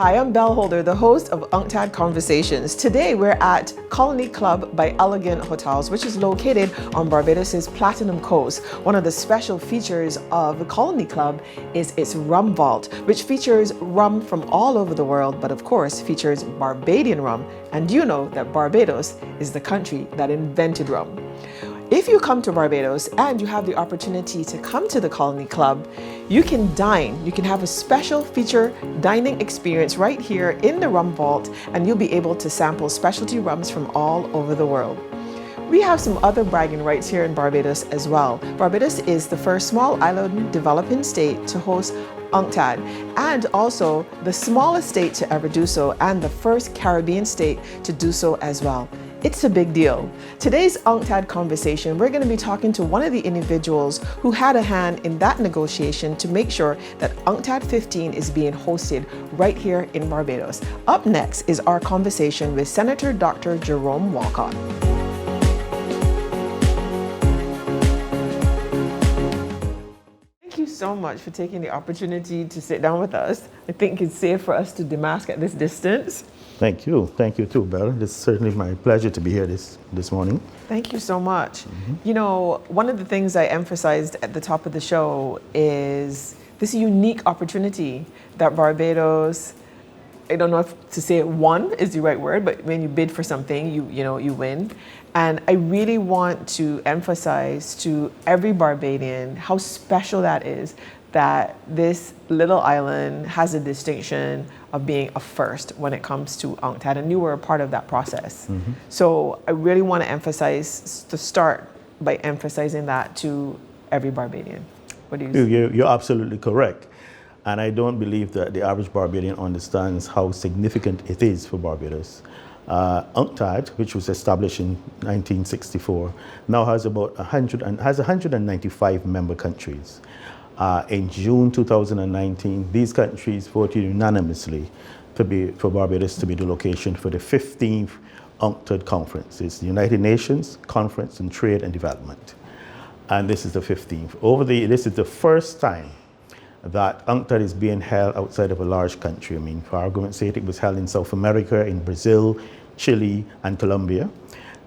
Hi, I'm Belle Holder, the host of UNCTAD Conversations. Today we're at Colony Club by Elegant Hotels, which is located on Barbados' Platinum Coast. One of the special features of the Colony Club is its rum vault, which features rum from all over the world, but of course features Barbadian rum. And you know that Barbados is the country that invented rum. If you come to Barbados and you have the opportunity to come to the Colony Club, you can dine. You can have a special feature dining experience right here in the rum vault, and you'll be able to sample specialty rums from all over the world. We have some other bragging rights here in Barbados as well. Barbados is the first small island developing state to host UNCTAD, and also the smallest state to ever do so, and the first Caribbean state to do so as well. It's a big deal. Today's UNCTAD conversation, we're going to be talking to one of the individuals who had a hand in that negotiation to make sure that UNCTAD 15 is being hosted right here in Barbados. Up next is our conversation with Senator Dr. Jerome Walcott. Thank you so much for taking the opportunity to sit down with us. I think it's safe for us to demask at this distance. Thank you. Thank you too, Bella. It's certainly my pleasure to be here this morning. Thank you so much. You know, one of the things I emphasized at the top of the show is this unique opportunity that Barbados, I don't know if to say won is the right word, but when you bid for something, you win. And I really want to emphasize to every Barbadian how special that is, that this little island has a distinction of being a first when it comes to UNCTAD, and you were a part of that process. So I really want to start by emphasizing that to every Barbadian. What do you say? You're absolutely correct. And I don't believe that the average Barbadian understands how significant it is for Barbados. UNCTAD, which was established in 1964, now has about 195 member countries. In June 2019, these countries voted unanimously for Barbados to be the location for the 15th UNCTAD conference. It's the United Nations Conference on Trade and Development. And this is the 15th. This is the first time that UNCTAD is being held outside of a large country. I mean, for argument's sake, it was held in South America, in Brazil, Chile, and Colombia.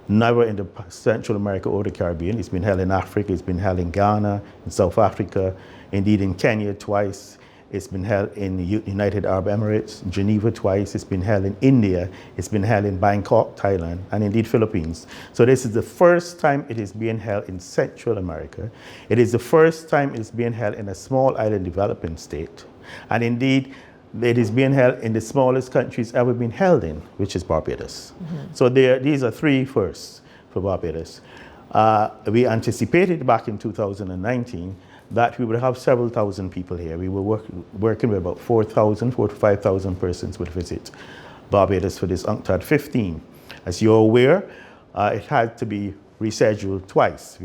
Never in the Central America or the Caribbean. It's been held in Africa, it's been held in Ghana, in South Africa, indeed in Kenya twice. It's been held in the United Arab Emirates, Geneva twice. It's been held in India. It's been held in Bangkok, Thailand, and indeed Philippines. So this is the first time it is being held in Central America. It is the first time it's being held in a small island developing state. And indeed, it is being held in the smallest country it's ever been held in, which is Barbados. So these are three firsts for Barbados. We anticipated back in 2019 that we would have several thousand people here. We were working with about 4,000 to 5,000 persons would visit Barbados for this UNCTAD 15. As you're aware, it had to be rescheduled twice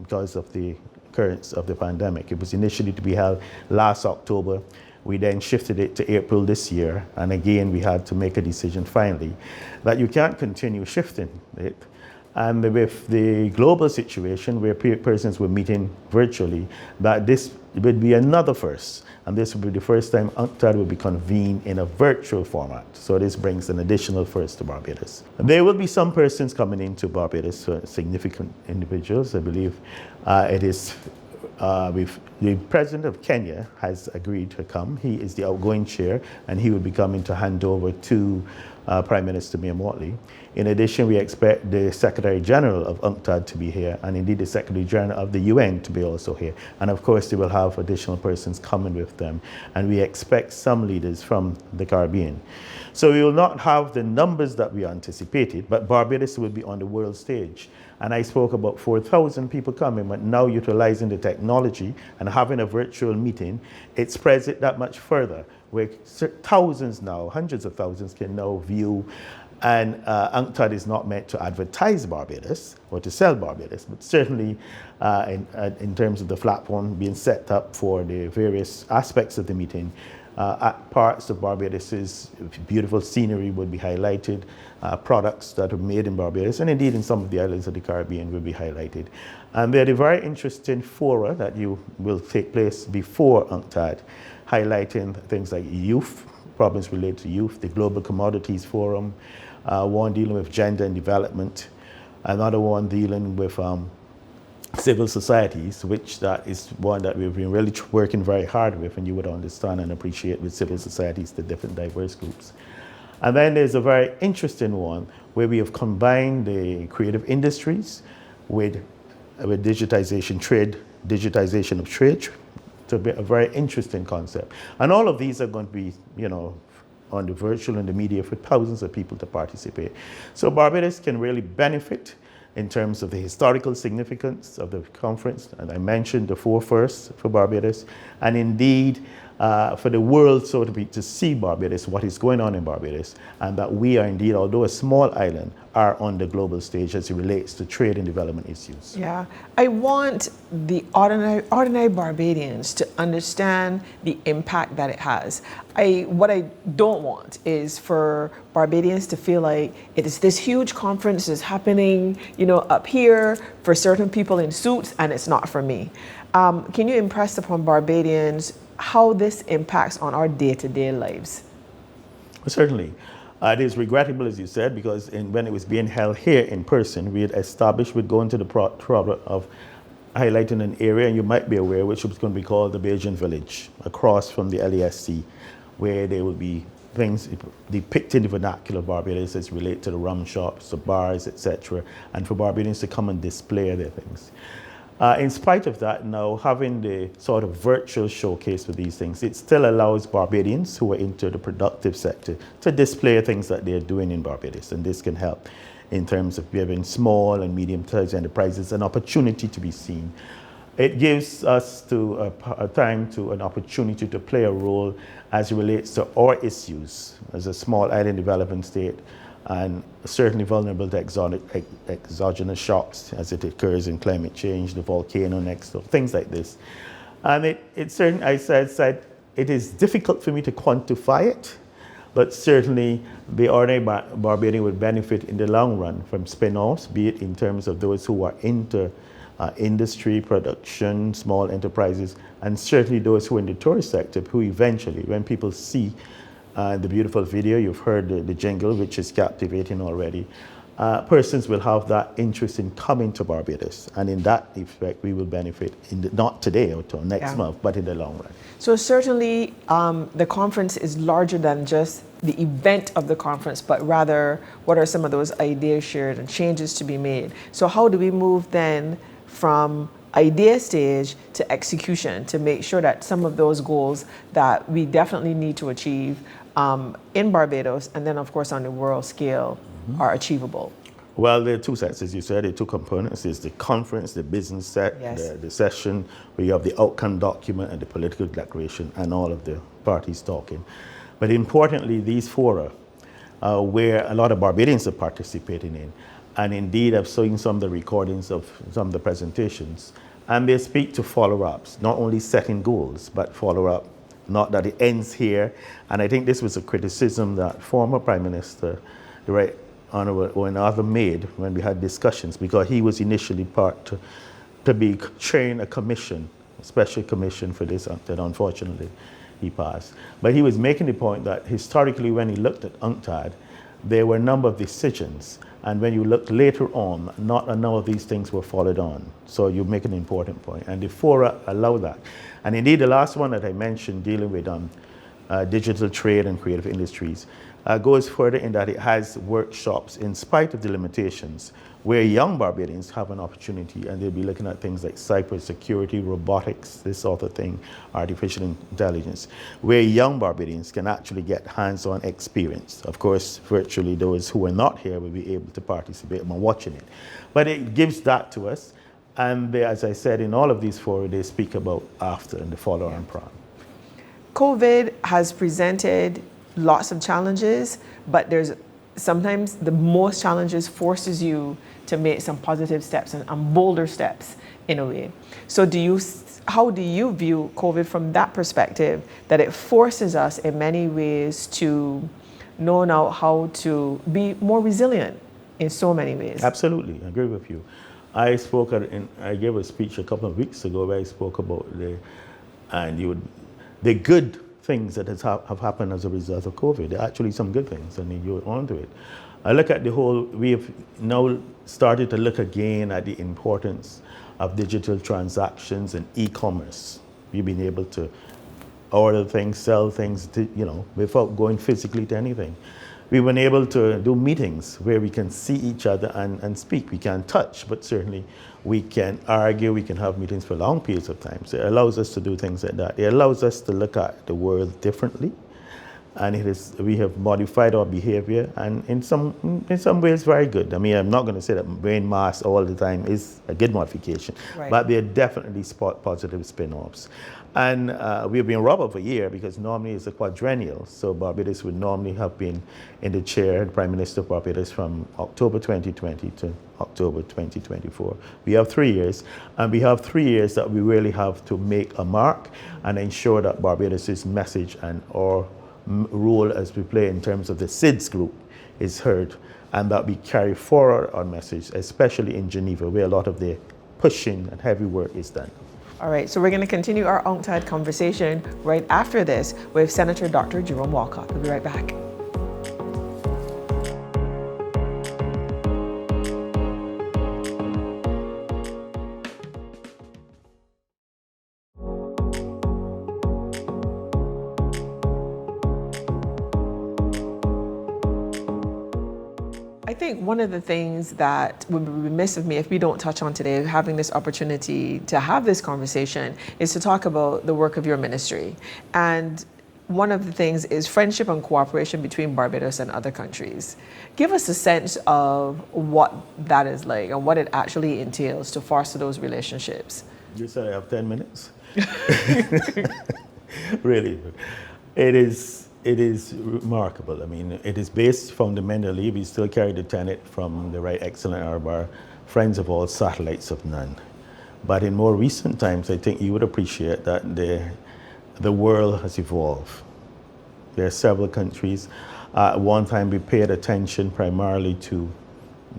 because of the occurrence of the pandemic. It was initially to be held last October. We then shifted it to April this year, and again we had to make a decision finally that you can't continue shifting it. And with the global situation where persons were meeting virtually, that this would be another first, and this would be the first time UNCTAD will be convened in a virtual format. So this brings an additional first to Barbados. There will be some persons coming into Barbados, significant individuals. I believe the president of Kenya has agreed to come. He is the outgoing chair, and he will be coming to hand over to Prime Minister Mia Mottley. In addition, we expect the Secretary General of UNCTAD to be here, and indeed the Secretary General of the UN to be also here. And of course, they will have additional persons coming with them. And we expect some leaders from the Caribbean. So we will not have the numbers that we anticipated, but Barbados will be on the world stage. And I spoke about 4,000 people coming, but now utilizing the technology and having a virtual meeting, it spreads it that much further, where thousands now, hundreds of thousands can now view. And UNCTAD is not meant to advertise Barbados or to sell Barbados, but certainly in terms of the platform being set up for the various aspects of the meeting, parts of Barbados's beautiful scenery will be highlighted, products that are made in Barbados, and indeed in some of the islands of the Caribbean will be highlighted. And there are very interesting fora that will take place before UNCTAD, highlighting things like youth problems related to youth, the Global Commodities Forum, one dealing with gender and development, another one dealing with civil societies, which that is one that we've been really working very hard with, and you would understand and appreciate with civil societies, the different diverse groups. And then there's a very interesting one where we have combined the creative industries with digitization of trade, to be a very interesting concept. And all of these are going to be, on the virtual and the media for thousands of people to participate. So Barbados can really benefit in terms of the historical significance of the conference. And I mentioned the 4 firsts for Barbados. And indeed, for the world, so to be, to see Barbados, what is going on in Barbados, and that we are indeed, although a small island, are on the global stage as it relates to trade and development issues. Yeah, I want the ordinary Barbadians to understand the impact that it has. What I don't want is for Barbadians to feel like it is this huge conference that's happening, up here for certain people in suits, and it's not for me. Can you impress upon Barbadians how this impacts on our day-to-day lives? Certainly. It is regrettable, as you said, because when it was being held here in person, we had established we'd go into the problem of highlighting an area, and you might be aware, which was going to be called the Belgian Village, across from the LASC, where there would be things depicting the vernacular of Barbados as relate to the rum shops, the bars, etc., and for Barbadians to come and display their things. In spite of that, now having the sort of virtual showcase for these things, it still allows Barbadians who are into the productive sector to display things that they're doing in Barbados. And this can help in terms of giving small and medium-sized enterprises an opportunity to be seen. It gives us an opportunity to play a role as it relates to our issues as a small island developing state, and certainly vulnerable to exogenous shocks as it occurs in climate change, the volcano next door, things like this. And it certainly, I said, it is difficult for me to quantify it, but certainly the ordinary Barbadian would benefit in the long run from spin-offs, be it in terms of those who are into industry, production, small enterprises, and certainly those who are in the tourist sector, who eventually, when people see the beautiful video, you've heard the jingle, which is captivating already. Persons will have that interest in coming to Barbados, and in that effect, we will benefit, not today or till next month, but in the long run. So certainly, the conference is larger than just the event of the conference, but rather, what are some of those ideas shared and changes to be made? So how do we move then from idea stage to execution to make sure that some of those goals that we definitely need to achieve in Barbados, and then of course on the world scale, are achievable? Well, there are 2 sets, as you said, there are 2 components. There's the conference, the business set, Yes. the session, where you have the outcome document and the political declaration and all of the parties talking. But importantly, these fora, where a lot of Barbadians are participating in, and indeed I've seen some of the recordings of some of the presentations, and they speak to follow-ups, not only setting goals, but follow-up, not that it ends here. And I think this was a criticism that former Prime Minister, the Right Honourable Owen Arthur, made when we had discussions, because he was initially part to be chairing a commission, a special commission for this, that unfortunately he passed. But he was making the point that historically, when he looked at UNCTAD, there were a number of decisions, and when you look later on, not a number of these things were followed on. So you make an important point, and the fora allow that. And indeed, the last one that I mentioned, dealing with digital trade and creative industries, goes further in that it has workshops, in spite of the limitations, where young Barbadians have an opportunity, and they'll be looking at things like cybersecurity, robotics, this sort of thing, artificial intelligence, where young Barbadians can actually get hands-on experience. Of course, virtually those who are not here will be able to participate by watching it. But it gives that to us, and they, as I said, in all of these fora, they speak about after and the follow-on plan. COVID has presented lots of challenges, but there's sometimes the most challenges forces you to make some positive steps and bolder steps in a way. So how do you view COVID from that perspective, that it forces us in many ways to know now how to be more resilient in so many ways? Absolutely, I agree with you. I gave a speech a couple of weeks ago where I spoke about the good things that have happened as a result of COVID. There are actually some good things, and you're onto it. I look at the whole, we have now started to look again at the importance of digital transactions and e-commerce. We've been able to order things, sell things, without going physically to anything. We've been able to do meetings where we can see each other and speak. We can't touch, but certainly we can argue, we can have meetings for long periods of time. So it allows us to do things like that. It allows us to look at the world differently. And we have modified our behavior, and in some ways very good. I mean, I'm not going to say that wearing masks all the time is a good modification, right, but there are definitely positive spin-offs. And we've been robbed for a year because normally it's a quadrennial. So Barbados would normally have been in the chair, the Prime Minister of Barbados, from October 2020 to October 2024. We have 3 years, and we have 3 years that we really have to make a mark and ensure that Barbados's message and our role as we play in terms of the SIDS group is heard, and that we carry forward our message, especially in Geneva, where a lot of the pushing and heavy work is done. All right, so we're going to continue our UNCTAD conversation right after this with Senator Dr. Jerome Walcott. We'll be right back. I think one of the things that would be remiss of me if we don't touch on today, having this opportunity to have this conversation, is to talk about the work of your ministry. And one of the things is friendship and cooperation between Barbados and other countries. Give us a sense of what that is like and what it actually entails to foster those relationships. You said I have 10 minutes? Really, it is remarkable. I mean, it is based fundamentally, we still carry the tenet from the Right Excellent Arbar, friends of all, satellites of none. But in more recent times, I think you would appreciate that the world has evolved. There are several countries. At one time, we paid attention primarily to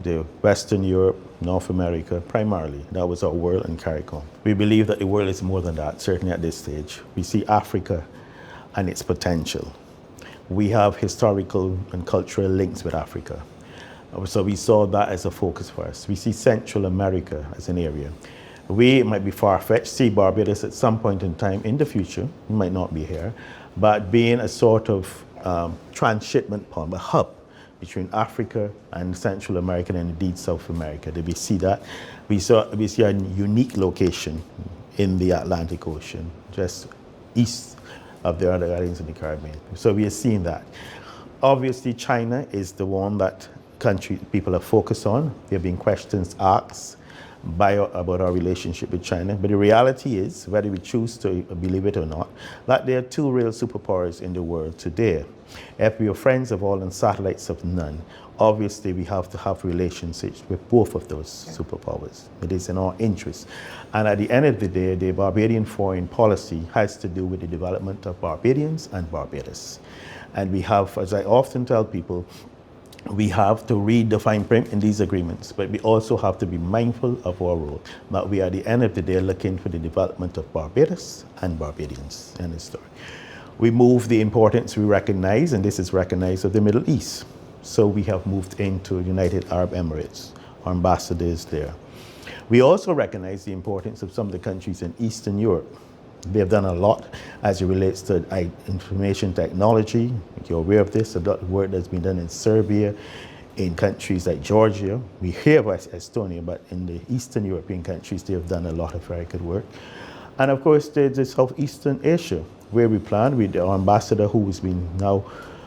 the Western Europe, North America, primarily. That was our world and CARICOM. We believe that the world is more than that, certainly at this stage. We see Africa and its potential. We have historical and cultural links with Africa. So we saw that as a focus for us. We see Central America as an area. It might be far-fetched, see Barbados at some point in time in the future, we might not be here, but being a sort of transshipment point, a hub between Africa and Central America and indeed South America. Did we see that? We see a unique location in the Atlantic Ocean, just east of the other islands in the Caribbean. So we are seeing that. Obviously, China is the one that people are focused on. There have been questions asked about our relationship with China. But the reality is, whether we choose to believe it or not, that there are two real superpowers in the world today. If we are friends of all and satellites of none, obviously we have to have relationships with both of those superpowers. It is in our interest. And at the end of the day, the Barbadian foreign policy has to do with the development of Barbadians and Barbados. And we have, as I often tell people, we have to read the fine print in these agreements, but we also have to be mindful of our role. That we are at the end of the day looking for the development of Barbados and Barbadians. End of story. We move the importance we recognize, and this is recognized, of the Middle East. So we have moved into United Arab Emirates. Our ambassador is there. We also recognize the importance of some of the countries in Eastern Europe. They have done a lot as it relates to information technology. You're aware of this, a lot of work that's been done in Serbia, in countries like Georgia. We hear about Estonia, but in the Eastern European countries, they have done a lot of very good work. And of course, there's the Southeastern Asia, where we plan with our ambassador, who has been now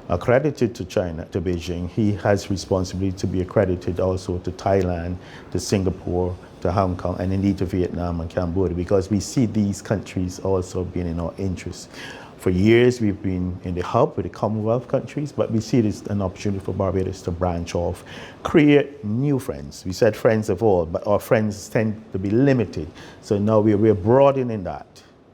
accredited to China, to Beijing. He has responsibility to be accredited also to Thailand, to Singapore, to Hong Kong, and indeed to Vietnam and Cambodia, because we see these countries also being in our interest. For years, we've been in the hub with the Commonwealth countries, but we see this as an opportunity for Barbados to branch off, create new friends. We said friends of all, but our friends tend to be limited. So now we're broadening that.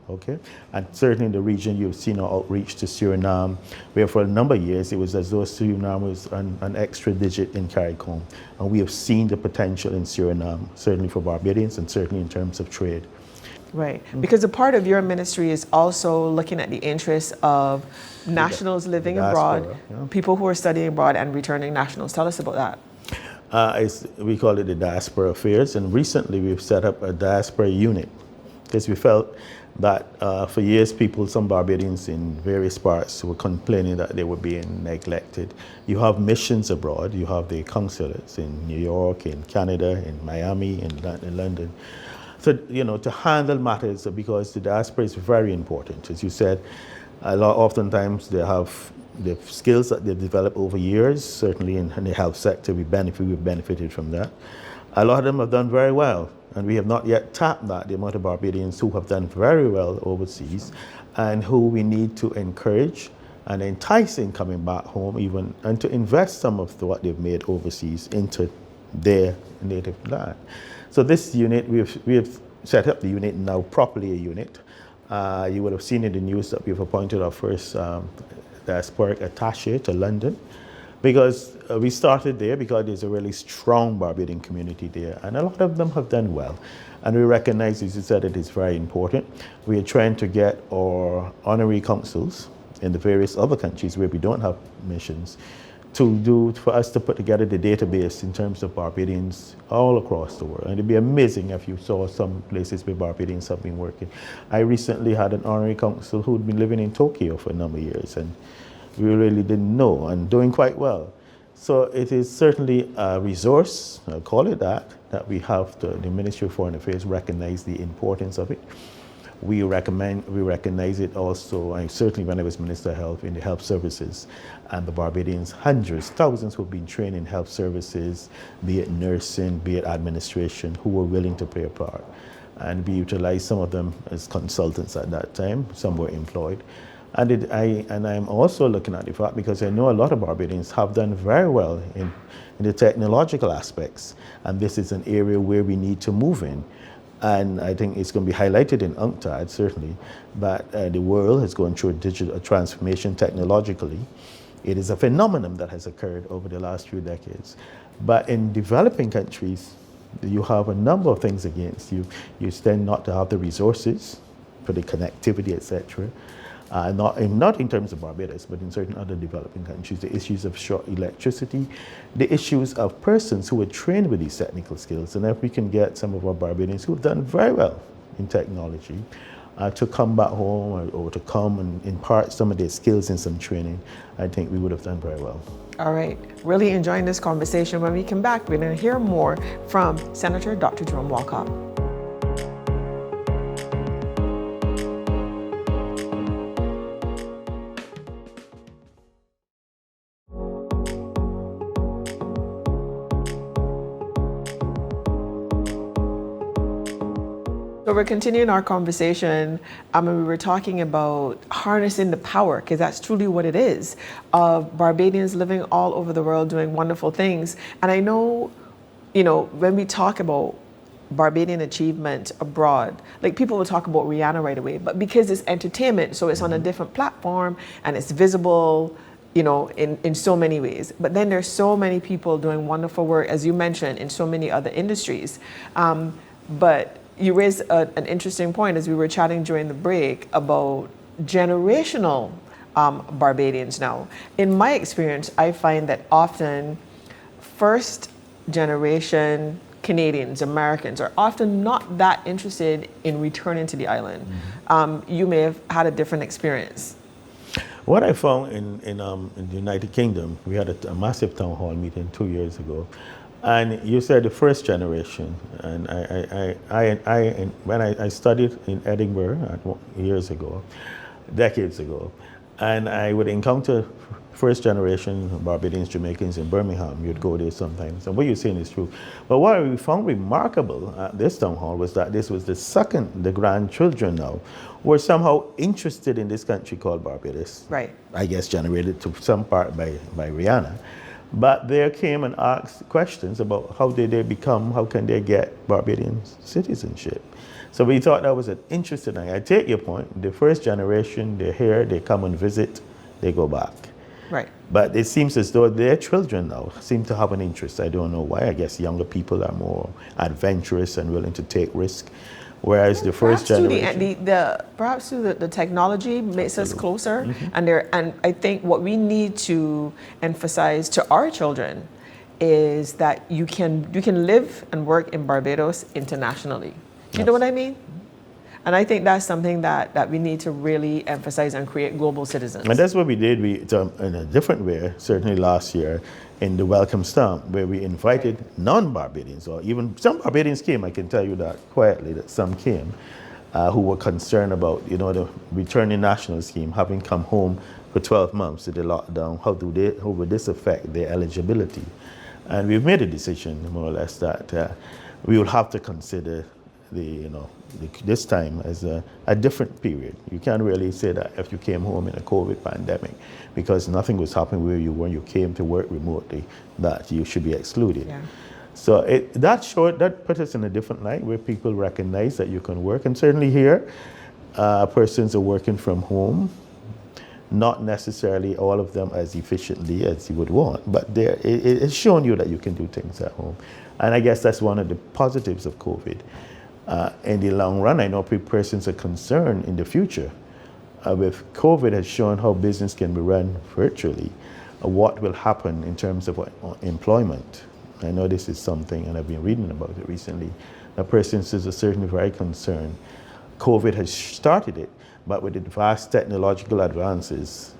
Okay, and certainly in the region, you've seen our outreach to Suriname, where for a number of years it was as though Suriname was an extra digit in CARICOM, and we have seen the potential in Suriname, certainly for Barbadians and certainly in terms of trade. Right. Because a part of your ministry is also looking at the interests of nationals living abroad, Diaspora, yeah. people who are studying abroad and returning nationals. Tell us about that. We call it the Diaspora Affairs, and recently we've set up a diaspora unit because we felt that for years some Barbadians in various parts were complaining that they were being neglected. You have missions abroad, you have the consulates in New York, in Canada, in Miami, in London. So, to handle matters, because the diaspora is very important. As you said, oftentimes they have the skills that they've developed over years, certainly in the health sector, we've benefited from that. A lot of them have done very well, and we have not yet tapped that, the amount of Barbadians who have done very well overseas and who we need to encourage and entice in coming back home even, and to invest some of what they've made overseas into their native land. So this unit, we have set up the unit now, properly a unit. You would have seen in the news that we've appointed our first diasporic attaché to London, because we started there because there's a really strong Barbadian community there, and a lot of them have done well. And we recognize, as you said, it is very important. We are trying to get our honorary consuls in the various other countries where we don't have missions for us to put together the database in terms of Barbadians all across the world. And it'd be amazing if you saw some places where Barbadians have been working. I recently had an honorary consul who'd been living in Tokyo for a number of years, and we really didn't know, and doing quite well. So it is certainly a resource, I'll call it that we have the Ministry of Foreign Affairs recognize the importance of it. We recognize it also, and certainly when I was Minister of Health, in the health services, and the Barbadians, hundreds, thousands who've been trained in health services, be it nursing, be it administration, who were willing to play a part. And we utilized some of them as consultants at that time, some were employed. And I'm also looking at the fact, because I know a lot of Barbadians have done very well in the technological aspects, and this is an area where we need to move in. And I think it's going to be highlighted in UNCTAD, certainly, but the world is going through a digital transformation technologically. It is a phenomenon that has occurred over the last few decades. But in developing countries, you have a number of things against you. You tend not to have the resources for the connectivity, etc. Not in terms of Barbados, but in certain other developing countries, the issues of short electricity, the issues of persons who are trained with these technical skills. And if we can get some of our Barbadians who have done very well in technology to come back home or to come and impart some of their skills in some training, I think we would have done very well. All right. Really enjoying this conversation. When we come back, we're going to hear more from Senator Dr. Jerome Walcott. So we're continuing our conversation, and we were talking about harnessing the power, because that's truly what it is, of Barbadians living all over the world doing wonderful things. And I know, when we talk about Barbadian achievement abroad, like people will talk about Rihanna right away, but because it's entertainment, so it's on a different platform and it's visible, in so many ways. But then there's so many people doing wonderful work, as you mentioned, in so many other industries. But you raised an interesting point as we were chatting during the break about generational Barbadians now. In my experience, I find that often first generation Canadians, Americans are often not that interested in returning to the island. You may have had a different experience. What I found in the United Kingdom, we had a massive town hall meeting 2 years ago. And you said the first generation, and when I studied in Edinburgh decades ago, and I would encounter first generation Barbadians, Jamaicans in Birmingham. You'd go there sometimes, and what you're saying is true. But what we found remarkable at this town hall was that this was the grandchildren now, were somehow interested in this country called Barbados. Right. I guess generated to some part by Rihanna. But they came and asked questions about how can they get Barbadian citizenship. So we thought that was an interesting thing. I take your point. The first generation, they're here, they come and visit, they go back. Right. But it seems as though their children now seem to have an interest. I don't know why. I guess younger people are more adventurous and willing to take risks. whereas the first generation... Perhaps through the technology makes us closer, and I think what we need to emphasize to our children is that you can live and work in Barbados internationally. Do you know what I mean? And I think that's something that we need to really emphasize and create global citizens. And that's what we did in a different way, certainly last year, in the Welcome Stamp, where we invited non-Barbadians, or even some Barbadians came, I can tell you that quietly, that some came, who were concerned about, the returning national scheme, having come home for 12 months to the lockdown, how would this affect their eligibility? And we've made a decision, more or less, that we will have to consider this time as a different period. You can't really say that if you came home in a COVID pandemic, because nothing was happening where you were, you came to work remotely, that you should be excluded. Yeah. So that put us in a different light, where people recognize that you can work. And certainly here, persons are working from home, not necessarily all of them as efficiently as you would want, but it's shown you that you can do things at home. And I guess that's one of the positives of COVID. In the long run, I know persons are concerned in the future with COVID has shown how business can be run virtually, what will happen in terms of employment. I know this is something, and I've been reading about it recently, that persons are certainly very concerned. COVID has started it, but with the vast technological advances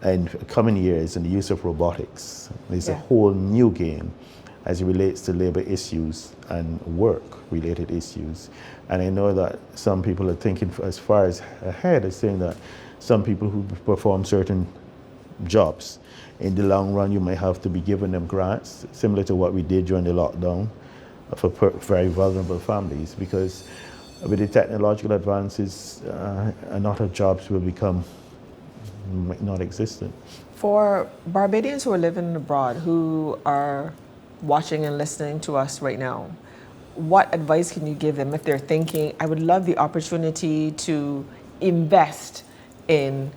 in coming years and the use of robotics, there's a whole new game as it relates to labor issues and work-related issues. And I know that some people are thinking as far as ahead, as saying that some people who perform certain jobs, in the long run, you may have to be giving them grants, similar to what we did during the lockdown for very vulnerable families, because with the technological advances, a lot of jobs will become not existent. For Barbadians who are living abroad, who are watching and listening to us right now, what advice can you give them if they're thinking, I would love the opportunity to invest in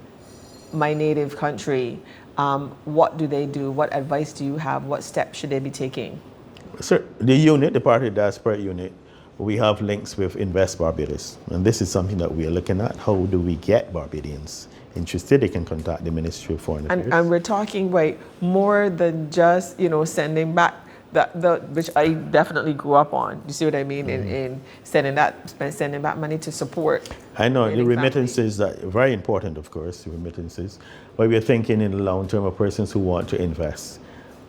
my native country? What do they do? What advice do you have? What steps should they be taking? Sir, the Party Diaspora Unit, we have links with Invest Barbados. And this is something that we are looking at. How do we get Barbadians interested? They can contact the Ministry of Foreign Affairs. And we're talking more than just, sending back which I definitely grew up on. You see what I mean? In sending back money to support. I know the remittances are very important, of course, the remittances. But we're thinking in the long term of persons who want to invest.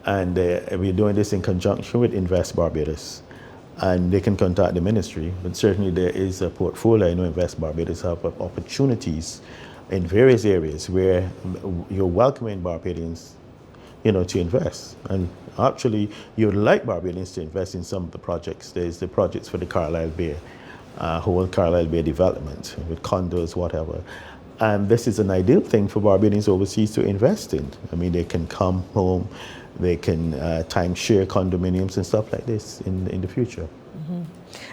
And we're doing this in conjunction with Invest Barbados. And they can contact the ministry. But certainly there is a portfolio. I know Invest Barbados have opportunities in various areas where you're welcoming Barbadians to invest. And actually, you would like Barbadians to invest in some of the projects. There's the projects for the Carlisle Bay, whole Carlisle Bay development, with condos, whatever. And this is an ideal thing for Barbadians overseas to invest in. I mean, they can come home, they can timeshare condominiums and stuff like this in the future. Mm-hmm.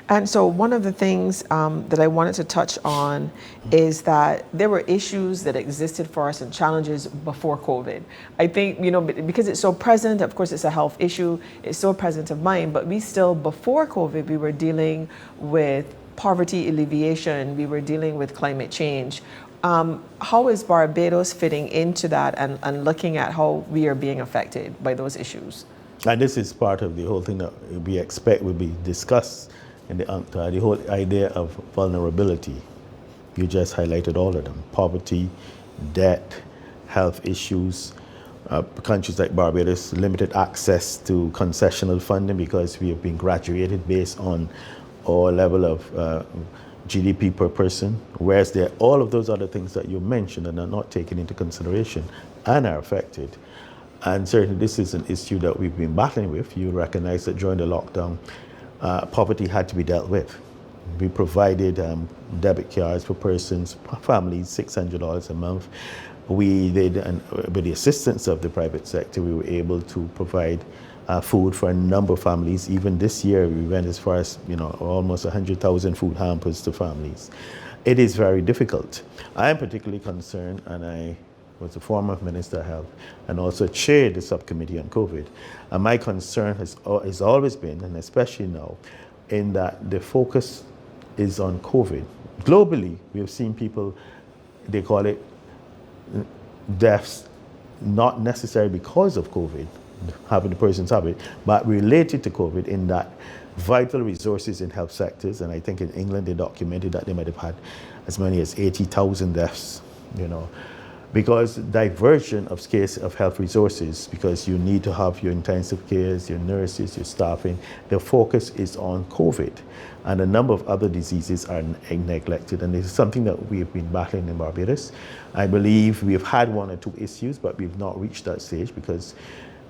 And so one of the things that I wanted to touch on is that there were issues that existed for us and challenges before COVID. I think, because it's so present, of course it's a health issue, it's so present of mind, but we still, before COVID, we were dealing with poverty alleviation, we were dealing with climate change. How is Barbados fitting into that and looking at how we are being affected by those issues? And this is part of the whole thing that we expect will be discussed in the UNCTAD, the whole idea of vulnerability. You just highlighted all of them: poverty, debt, health issues. Countries like Barbados, limited access to concessional funding because we have been graduated based on our level of GDP per person, whereas there are all of those other things that you mentioned and are not taken into consideration and are affected. And certainly this is an issue that we've been battling with. You recognize that during the lockdown, poverty had to be dealt with. We provided debit cards for persons, families, $600 a month. We did, and with the assistance of the private sector, we were able to provide food for a number of families. Even this year, we went as far as almost 100,000 food hampers to families. It is very difficult. I am particularly concerned, and I was a former Minister of Health and also chaired the subcommittee on COVID. And my concern has always been, and especially now, in that the focus is on COVID. Globally, we have seen people, they call it deaths, not necessarily because of COVID, having the persons have it, but related to COVID in that vital resources in health sectors, and I think in England they documented that they might have had as many as 80,000 deaths, because diversion of scarce of health resources, because you need to have your intensive cares, your nurses, your staffing, the focus is on COVID. And a number of other diseases are neglected, and this is something that we have been battling in Barbados. I believe we have had one or two issues, but we've not reached that stage because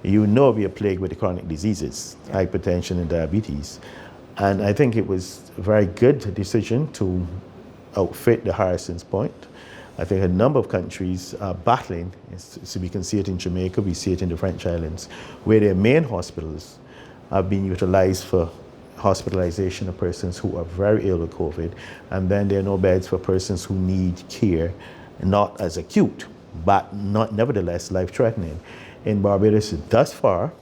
we are plagued with the chronic diseases, hypertension and diabetes. And I think it was a very good decision to outfit the Harrison's Point. I think a number of countries are battling, so we can see it in Jamaica, we see it in the French Islands, where their main hospitals have been utilized for hospitalization of persons who are very ill with COVID, and then there are no beds for persons who need care, not as acute, but nevertheless life-threatening. In Barbados, thus far,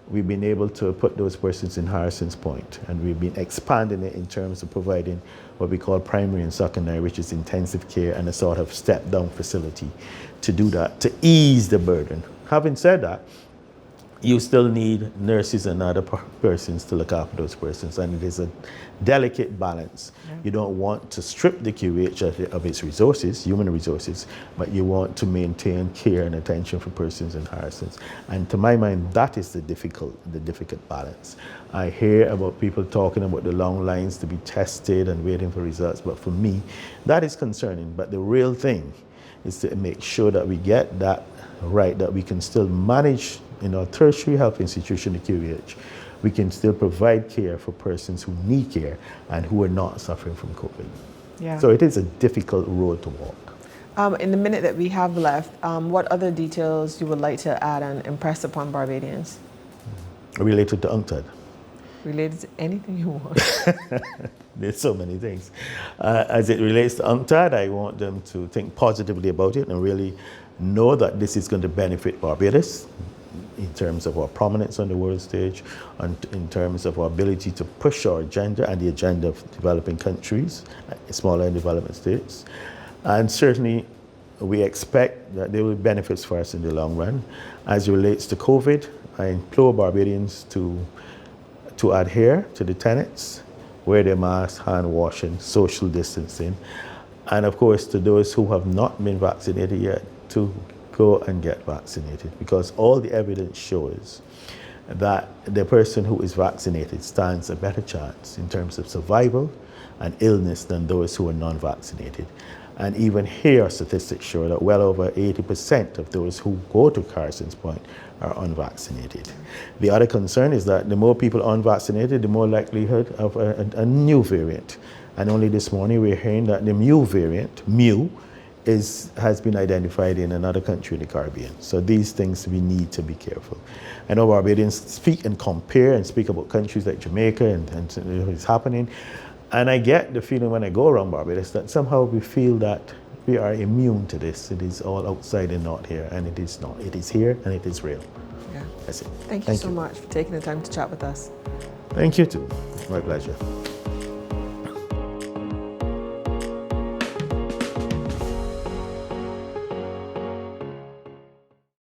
we've been able to put those persons in Harrison's Point, and we've been expanding it in terms of providing what we call primary and secondary, which is intensive care and a sort of step-down facility to do that, to ease the burden. Having said that, you still need nurses and other persons to look after those persons, and it is a delicate balance. Yeah. You don't want to strip the QH of its resources, human resources, but you want to maintain care and attention for persons in Harrison's. And to my mind, that is the difficult balance. I hear about people talking about the long lines to be tested and waiting for results, but for me, that is concerning. But the real thing is to make sure that we get that right, that we can still manage in our tertiary health institution, the QH, we can still provide care for persons who need care and who are not suffering from COVID. Yeah. So it is a difficult road to walk. In the minute that we have left, what other details you would like to add and impress upon Barbadians? Related to UNCTAD. Related to anything you want. There's so many things. As it relates to UNCTAD, I want them to think positively about it and really know that this is going to benefit Barbados in terms of our prominence on the world stage, and in terms of our ability to push our agenda and the agenda of developing countries, smaller and development states. And certainly we expect that there will be benefits for us in the long run. As it relates to COVID, I implore Barbadians to adhere to the tenets, wear their masks, hand washing, social distancing, and of course to those who have not been vaccinated yet, to go and get vaccinated, because all the evidence shows that the person who is vaccinated stands a better chance in terms of survival and illness than those who are non-vaccinated. And even here, statistics show that well over 80% of those who go to Harrison's Point are unvaccinated. The other concern is that the more people unvaccinated, the more likelihood of a new variant. And only this morning we're hearing that the Mu variant, Mu, has been identified in another country in the Caribbean. So these things we need to be careful. I know Barbadians speak and compare and speak about countries like Jamaica and it's happening. And I get the feeling when I go around Barbados that somehow we feel that we are immune to this. It is all outside and not here, and it is not. It is here and it is real. Yeah. That's it. Thank you so much for taking the time to chat with us. Thank you too. My pleasure.